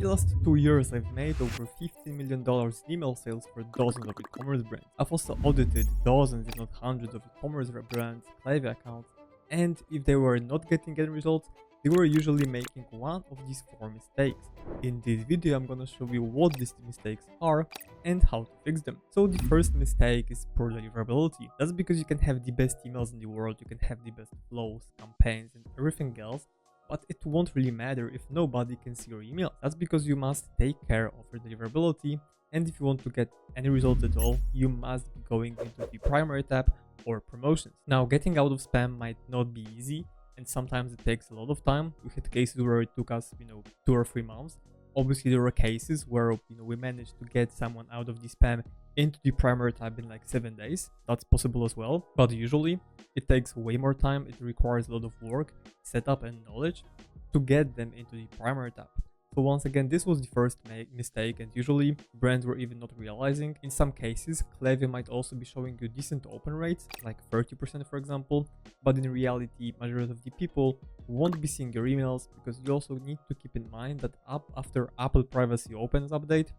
the last 2 years, I've made over $15 million in email sales for dozens of e-commerce brands. I've also audited dozens, if not hundreds, of e-commerce brands' Klaviyo accounts, and if they were not getting any results, they were usually making one of these 4 mistakes. In this video, I'm gonna show you what these mistakes are and how to fix them. So the first mistake is poor deliverability. That's because you can have the best emails in the world, you can have the best flows, campaigns, and everything else, but it won't really matter if nobody can see your email. That's because you must take care of your deliverability, and if you want to get any result at all, you must be going into the primary tab or promotions. Now, getting out of spam might not be easy, and sometimes it takes a lot of time. We had cases where it took us, 2 or 3 months. Obviously, there were cases where, we managed to get someone out of the spam into the primary tab in like 7 days. That's possible as well, but usually it takes way more time. It requires a lot of work, setup, and knowledge to get them into the primary tab. So once again, this was the first mistake, and usually brands were even not realizing. In some cases, Klaviyo might also be showing you decent open rates, like 30% for example, but in reality, majority of the people won't be seeing your emails, because you also need to keep in mind that after Apple Privacy Opens update,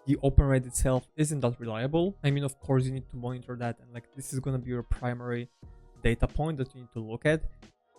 the open rate itself isn't that reliable. I mean, of course, you need to monitor that, and this is gonna be your primary data point that you need to look at.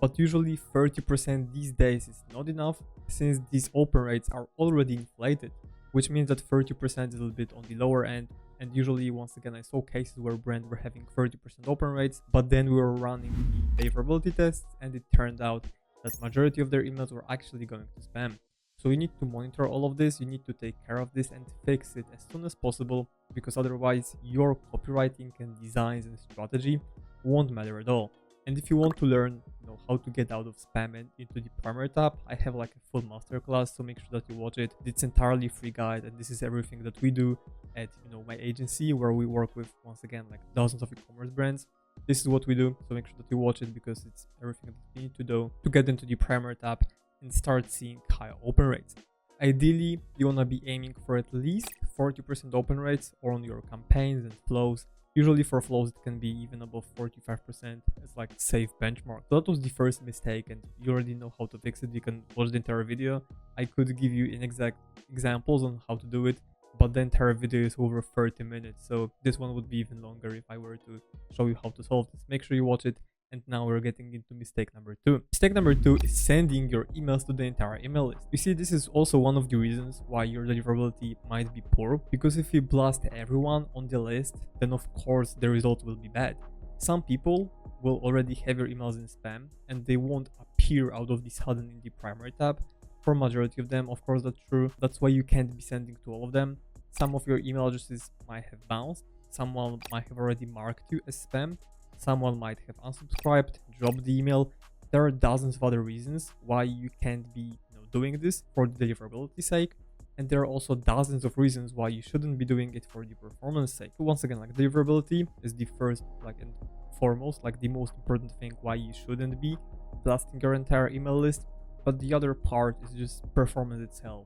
But usually 30% these days is not enough, since these open rates are already inflated, which means that 30% is a little bit on the lower end. And usually, once again, I saw cases where brands were having 30% open rates, but then we were running the favorability tests, and it turned out that majority of their emails were actually going to spam. So you need to monitor all of this, you need to take care of this and fix it as soon as possible, because otherwise your copywriting and designs and strategy won't matter at all. And if you want to learn how to get out of spam and into the primary tab, I have a full masterclass, so make sure that you watch it. It's entirely free guide, and this is everything that we do at my agency, where we work with, once again, dozens of e-commerce brands. This is what we do, so make sure that you watch it, because it's everything that you need to do to get into the primary tab and start seeing high open rates. Ideally, you want to be aiming for at least 40% open rates on your campaigns and flows. Usually for flows, it can be even above 45% as safe benchmark. So that was the first mistake, and you already know how to fix it. You can watch the entire video. I could give you exact examples on how to do it, but the entire video is over 30 minutes. So this one would be even longer if I were to show you how to solve this. Make sure you watch it. And now we're getting into mistake number 2. Mistake number 2 is sending your emails to the entire email list. You see, this is also one of the reasons why your deliverability might be poor, because if you blast everyone on the list, then of course the result will be bad. Some people will already have your emails in spam, and they won't appear out of the sudden in the primary tab. For majority of them, of course, that's true. That's why you can't be sending to all of them. Some of your email addresses might have bounced. Someone might have already marked you as spam. Someone might have unsubscribed, dropped the email. There are dozens of other reasons why you can't be doing this for the deliverability sake. And there are also dozens of reasons why you shouldn't be doing it for the performance sake. Once again, deliverability is the first and foremost, the most important thing why you shouldn't be blasting your entire email list. But the other part is just performance itself.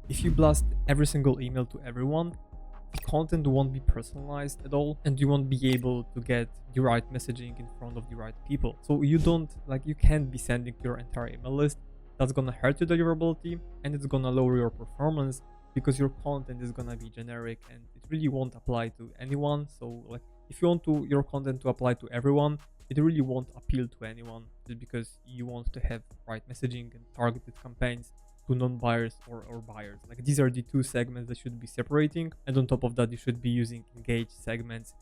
If you blast every single email to everyone, the content won't be personalized at all, and you won't be able to get the right messaging in front of the right people. So you can't be sending your entire email list. That's gonna hurt your deliverability, and it's gonna lower your performance, because your content is gonna be generic and it really won't apply to anyone. So if you want your content to apply to everyone, it really won't appeal to anyone, just because you want to have right messaging and targeted campaigns to non-buyers or buyers. These are the 2 segments that should be separating, and on top of that, you should be using engaged segments,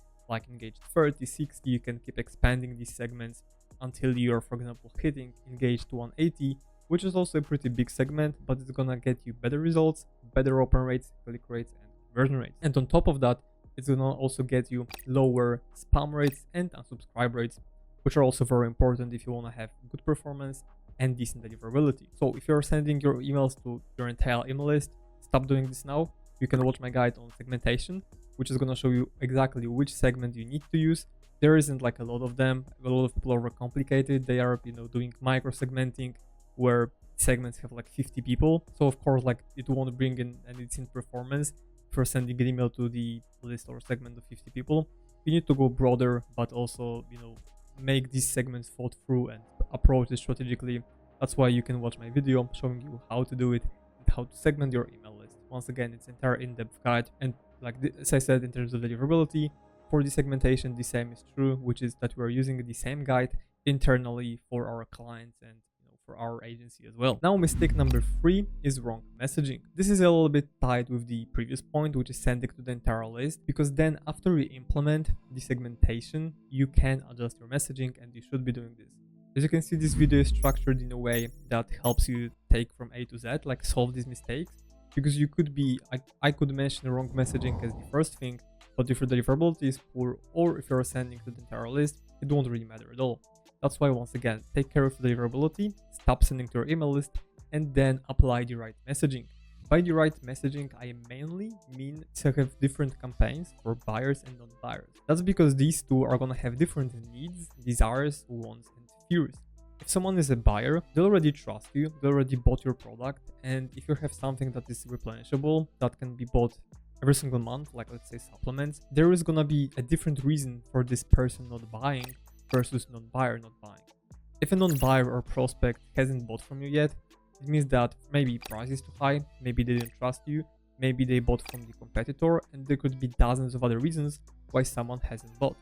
engaged 30, 60. You can keep expanding these segments until you're, for example, hitting engaged 180, which is also a pretty big segment, but it's gonna get you better results, better open rates, click rates, and conversion rates. And on top of that, it's gonna also get you lower spam rates and unsubscribe rates, which are also very important if you want to have good performance and decent deliverability. So if you're sending your emails to your entire email list, stop doing this now. You can watch my guide on segmentation, which is going to show you exactly which segment you need to use. There isn't a lot of them. A lot of people are overcomplicated. They are doing micro segmenting, where segments have 50 people. So of course it won't bring in any decent performance for sending an email to the list or segment of 50 people. You need to go broader, but also make these segments thought through and approach it strategically. That's why you can watch my video showing you how to do it and how to segment your email list. Once again, it's an entire in-depth guide, and as I said, in terms of deliverability, for the segmentation, the same is true, which is that we're using the same guide internally for our clients and for our agency as well. Now, mistake number 3 is wrong messaging. This is a little bit tied with the previous point, which is sending to the entire list, because then after you implement the segmentation, you can adjust your messaging, and you should be doing this. As you can see, this video is structured in a way that helps you take from A to Z, like solve these mistakes, because you could be, I could mention wrong messaging as the first thing, but if your deliverability is poor, or if you're sending to the entire list, it won't really matter at all. That's why, once again, take care of deliverability, stop sending to your email list, and then apply the right messaging. By the right messaging, I mainly mean to have different campaigns for buyers and non-buyers. That's because these two are gonna have different needs, desires, wants, and fears. If someone is a buyer, they already trust you, they already bought your product, and if you have something that is replenishable, that can be bought every single month, like let's say supplements, there is gonna be a different reason for this person not buying versus non-buyer not buying. If a non-buyer or prospect hasn't bought from you yet, it means that maybe price is too high, maybe they didn't trust you, maybe they bought from the competitor, and there could be dozens of other reasons why someone hasn't bought.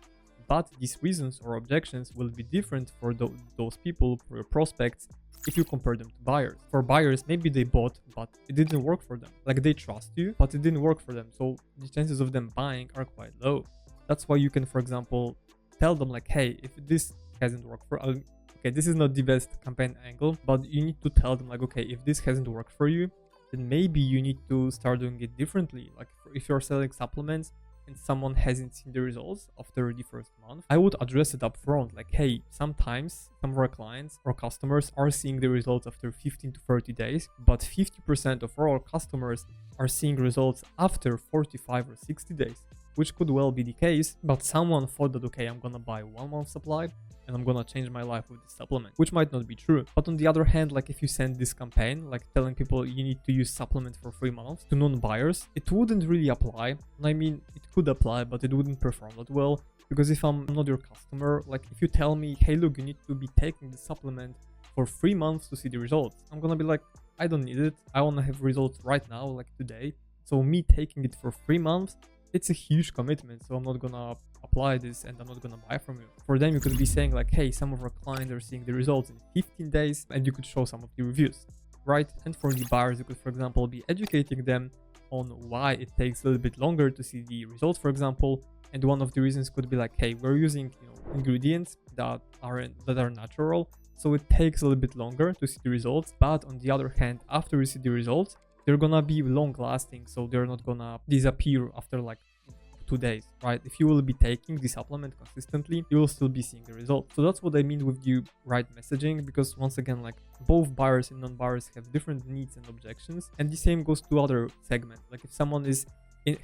But these reasons or objections will be different for those people, for your prospects, if you compare them to buyers. For buyers, maybe they bought, but it didn't work for them. Like, they trust you, but it didn't work for them. So the chances of them buying are quite low. That's why you can, for example, tell them like, hey, if this hasn't worked for, okay, this is not the best campaign angle, but you need to tell them like, okay, if this hasn't worked for you, then maybe you need to start doing it differently. Like, if you're selling supplements and someone hasn't seen the results after the first month, I would address it up front. Like, hey, sometimes some of our clients or customers are seeing the results after 15 to 30 days, but 50% of our customers are seeing results after 45 or 60 days, which could well be the case, but someone thought that, okay, I'm gonna buy 1 month supply and I'm gonna change my life with this supplement, which might not be true. But on the other hand, like, if you send this campaign, like telling people you need to use supplement for 3 months to non-buyers, it wouldn't really apply. And I mean, it could apply, but it wouldn't perform that well, because if I'm not your customer, like if you tell me, hey, look, you need to be taking the supplement for 3 months to see the results, I'm gonna be like, I don't need it. I wanna have results right now, like today. So me taking it for 3 months, it's a huge commitment, so I'm not gonna apply this and I'm not gonna buy from you. For them, you could be saying like, hey, some of our clients are seeing the results in 15 days, and you could show some of the reviews, right? And for the buyers, you could, for example, be educating them on why it takes a little bit longer to see the results, for example. And one of the reasons could be like, hey, we're using ingredients that are natural, so it takes a little bit longer to see the results. But on the other hand, after you see the results, they're gonna be long lasting, so they're not gonna disappear after like 2 days, right? If you will be taking the supplement consistently, you will still be seeing the results. So that's what I mean with the right messaging, because once again, like, both buyers and non-buyers have different needs and objections, and the same goes to other segments. Like, if someone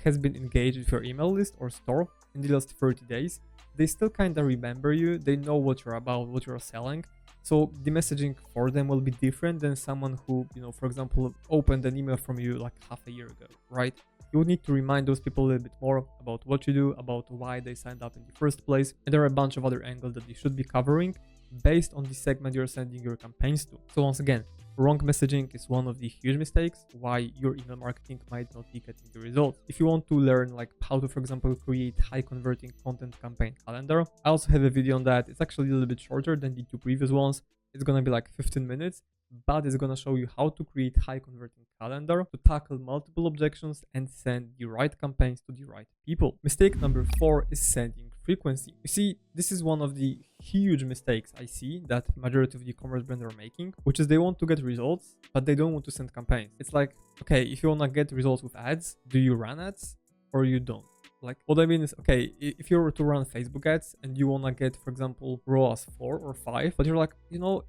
has been engaged with your email list or store in the last 30 days, they still kind of remember you, they know what you're about, what you're selling. So the messaging for them will be different than someone who, for example, opened an email from you like half a year ago, right? You would need to remind those people a little bit more about what you do, about why they signed up in the first place. And there are a bunch of other angles that you should be covering based on the segment you're sending your campaigns to. So once again, wrong messaging is one of the huge mistakes why your email marketing might not be getting the results. If you want to learn like how to, for example, create high converting content campaign calendar, I also have a video on that. It's actually a little bit shorter than the 2 previous ones. It's gonna be like 15 minutes, but it's gonna show you how to create high converting calendar to tackle multiple objections and send the right campaigns to the right people. Mistake number 4 is sending frequency. You see, this is one of the huge mistakes I see that majority of the e-commerce brands are making, which is they want to get results, but they don't want to send campaigns. It's like, okay, if you wanna get results with ads, do you run ads or you don't? Like, what I mean is, okay, if you were to run Facebook ads and you want to get, for example, ROAS 4 or 5, but you're like,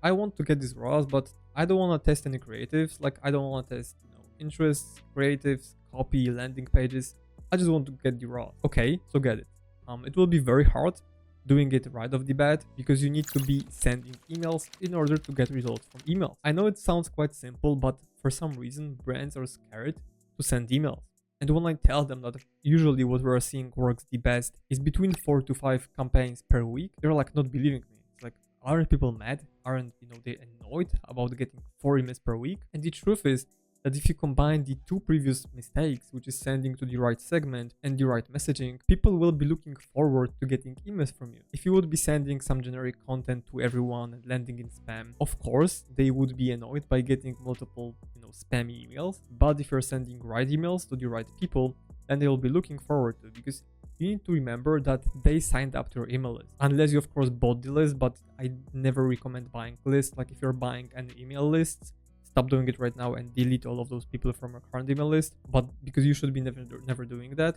I want to get this ROAS, but I don't want to test any creatives. Like, I don't want to test, interests, creatives, copy, landing pages. I just want to get the ROAS. Okay, so get it. It will be very hard doing it right off the bat because you need to be sending emails in order to get results from email. I know it sounds quite simple, but for some reason, brands are scared to send emails. And when I tell them that usually what we're seeing works the best is between 4 to 5 campaigns per week, they're like not believing me. It's like, aren't people mad? Aren't they annoyed about getting 4 emails per week? And the truth is that if you combine the two previous mistakes, which is sending to the right segment and the right messaging, people will be looking forward to getting emails from you. If you would be sending some generic content to everyone and landing in spam, of course, they would be annoyed by getting multiple, spammy emails. But if you're sending right emails to the right people, then they will be looking forward to it, because you need to remember that they signed up to your email list. Unless you of course bought the list, but I never recommend buying lists. Like if you're buying an email list, stop doing it right now and delete all of those people from your current email list. But because you should be never doing that.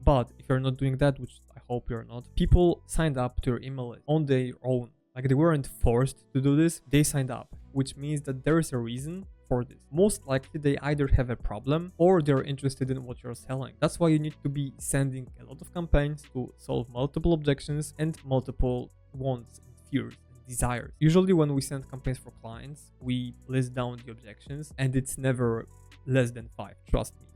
But if you're not doing that, which I hope you're not, people signed up to your email list on their own. Like they weren't forced to do this, they signed up, which means that there is a reason for this. Most likely they either have a problem or they're interested in what you're selling. That's why you need to be sending a lot of campaigns to solve multiple objections and multiple wants and fears and desires. Usually when we send campaigns for clients, we list down the objections and it's never less than 5, trust me.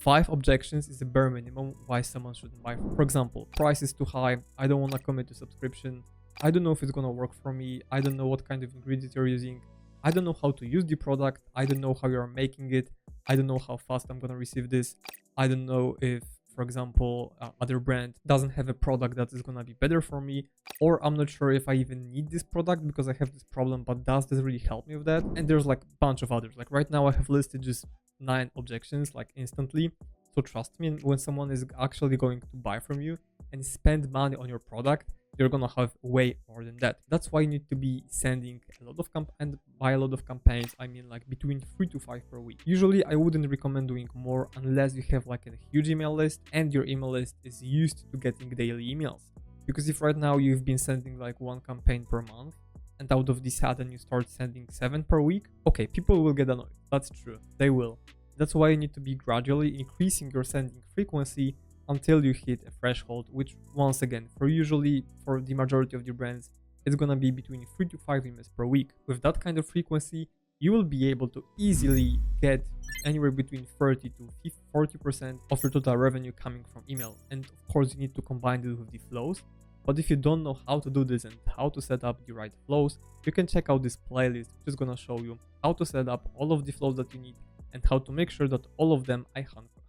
5 objections is the bare minimum why someone shouldn't buy. For example, price is too high, I don't want to commit to subscription, I don't know if it's gonna work for me, I don't know what kind of ingredients you're using, I don't know how to use the product, I don't know how you're making it, I don't know how fast I'm gonna receive this, I don't know if, for example, other brand doesn't have a product that is gonna be better for me, or I'm not sure if I even need this product because I have this problem, but does this really help me with that? And there's like a bunch of others. Like right now I have listed just 9 objections like instantly. So trust me, when someone is actually going to buy from you and spend money on your product, you're gonna have way more than that. That's why you need to be sending a lot of and by a lot of campaigns, I mean like between 3 to 5 per week. Usually I wouldn't recommend doing more unless you have like a huge email list and your email list is used to getting daily emails. Because if right now you've been sending like 1 campaign per month and out of this sudden you start sending 7 per week, okay, people will get annoyed. That's true, they will. That's why you need to be gradually increasing your sending frequency until you hit a threshold, which once again, for the majority of the brands, it's gonna be between 3 to 5 emails per week. With that kind of frequency, you will be able to easily get anywhere between 30 to 40% of your total revenue coming from email. And of course, you need to combine this with the flows. But if you don't know how to do this and how to set up the right flows, you can check out this playlist, which is gonna show you how to set up all of the flows that you need and how to make sure that all of them are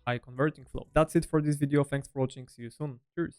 high converting flow. That's it for this video. Thanks for watching. See you soon. Cheers.